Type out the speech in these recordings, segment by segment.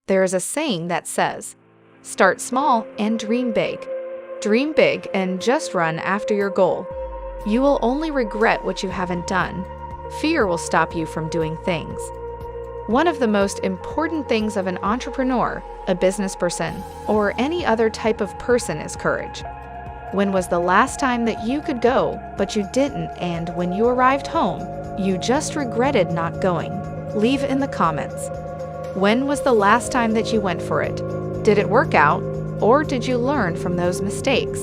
There is a saying that says, start small and dream big. Dream big and just run after your goal. You will only regret what you haven't done. Fear will stop you from doing things. One of the most important things of an entrepreneur, a business person, or any other type of person is courage. When was the last time that you could go, but you didn't, and when you arrived home, you just regretted not going? Leave in the comments. When was the last time that you went for it? Did it work out, or did you learn from those mistakes?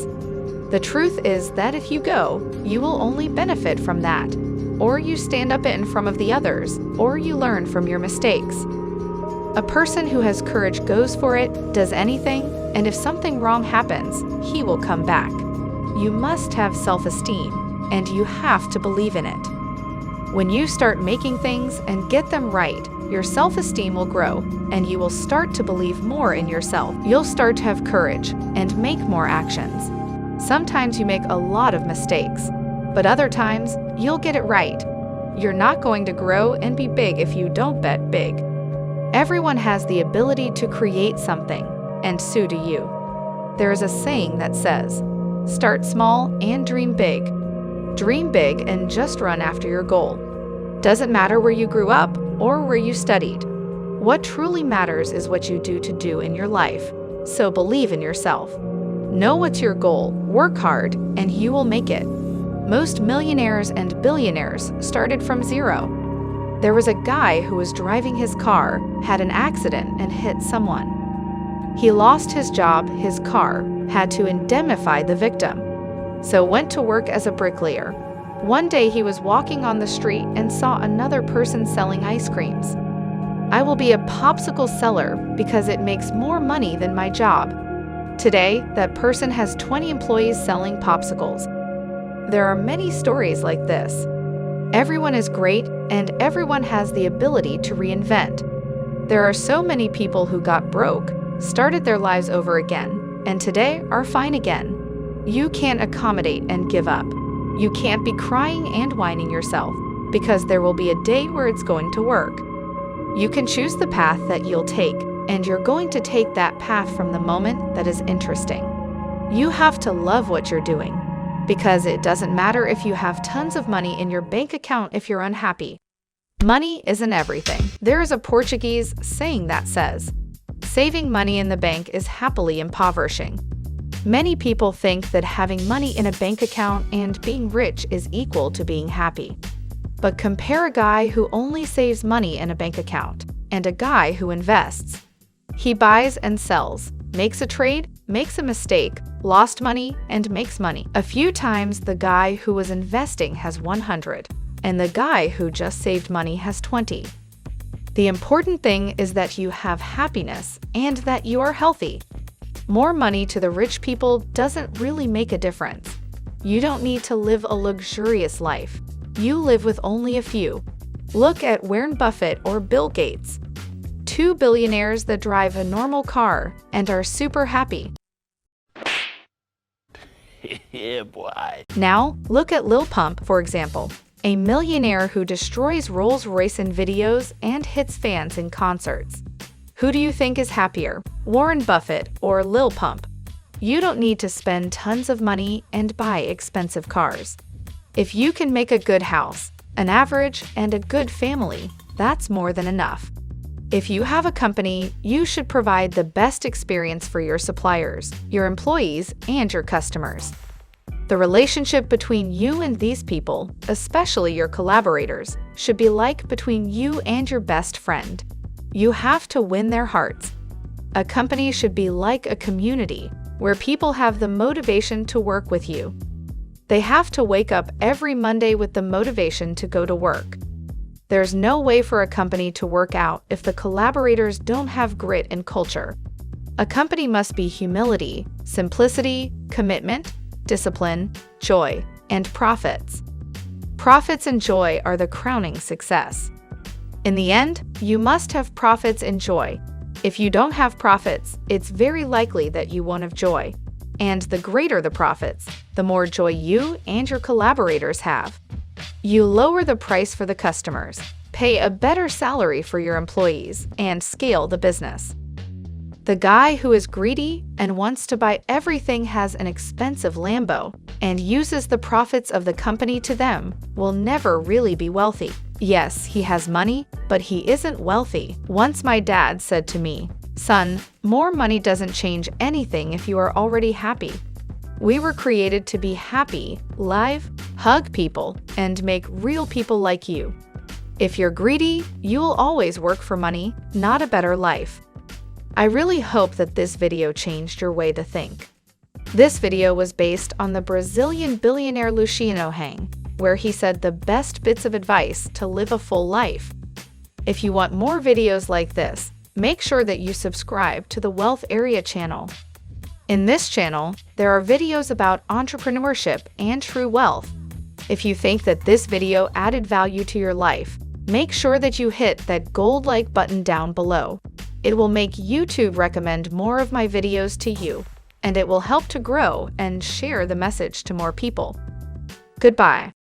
The truth is that if you go, you will only benefit from that. Or you stand up in front of the others, or you learn from your mistakes. A person who has courage goes for it, does anything, and if something wrong happens, he will come back. You must have self-esteem, and you have to believe in it. When you start making things and get them right, your self-esteem will grow, and you will start to believe more in yourself. You'll start to have courage and make more actions. Sometimes you make a lot of mistakes, but other times, you'll get it right. You're not going to grow and be big if you don't bet big. Everyone has the ability to create something, and so do you. There is a saying that says, start small and dream big. Dream big and just run after your goal. Doesn't matter where you grew up or where you studied. What truly matters is what you do in your life. So believe in yourself. Know what's your goal, work hard, and you will make it. Most millionaires and billionaires started from zero. There was a guy who was driving his car, had an accident, and hit someone. He lost his job, his car, had to indemnify the victim, so went to work as a bricklayer. One day he was walking on the street and saw another person selling ice creams. I will be a popsicle seller because it makes more money than my job. Today, that person has 20 employees selling popsicles. There are many stories like this. Everyone is great, and everyone has the ability to reinvent. There are so many people who got broke, started their lives over again, and today are fine again. You can't accommodate and give up. You can't be crying and whining yourself, because there will be a day where it's going to work. You can choose the path that you'll take, and you're going to take that path from the moment that is interesting. You have to love what you're doing. Because it doesn't matter if you have tons of money in your bank account if you're unhappy. Money isn't everything. There is a Portuguese saying that says, saving money in the bank is happily impoverishing. Many people think that having money in a bank account and being rich is equal to being happy. But compare a guy who only saves money in a bank account and a guy who invests. He buys and sells, makes a trade, makes a mistake, lost money, and makes money. A few times the guy who was investing has 100, and the guy who just saved money has 20. The important thing is that you have happiness and that you are healthy. More money to the rich people doesn't really make a difference. You don't need to live a luxurious life. You live with only a few. Look at Warren Buffett or Bill Gates. 2 billionaires that drive a normal car and are super happy. Yeah, boy. Now, look at Lil Pump, for example, a millionaire who destroys Rolls-Royce in videos and hits fans in concerts. Who do you think is happier, Warren Buffett or Lil Pump? You don't need to spend tons of money and buy expensive cars. If you can make a good house, an average, and a good family, that's more than enough. If you have a company, you should provide the best experience for your suppliers, your employees, and your customers. The relationship between you and these people, especially your collaborators, should be like between you and your best friend. You have to win their hearts. A company should be like a community where people have the motivation to work with you. They have to wake up every Monday with the motivation to go to work. There's no way for a company to work out if the collaborators don't have grit and culture. A company must be humility, simplicity, commitment, discipline, joy, and profits. Profits and joy are the crowning success. In the end, you must have profits and joy. If you don't have profits, it's very likely that you won't have joy. And the greater the profits, the more joy you and your collaborators have. You lower the price for the customers, pay a better salary for your employees, and scale the business. The guy who is greedy and wants to buy everything, has an expensive Lambo, and uses the profits of the company to them will never really be wealthy. Yes, he has money, but he isn't wealthy. Once my dad said to me, "Son, more money doesn't change anything if you are already happy. We were created to be happy, live, hug people, and make real people like you. If you're greedy, you'll always work for money, not a better life." I really hope that this video changed your way to think. This video was based on the Brazilian billionaire Luciano Hang, where he said the best bits of advice to live a full life. If you want more videos like this, make sure that you subscribe to the Wealth Area channel. In this channel, there are videos about entrepreneurship and true wealth. If you think that this video added value to your life, make sure that you hit that gold-like button down below. It will make YouTube recommend more of my videos to you, and it will help to grow and share the message to more people. Goodbye.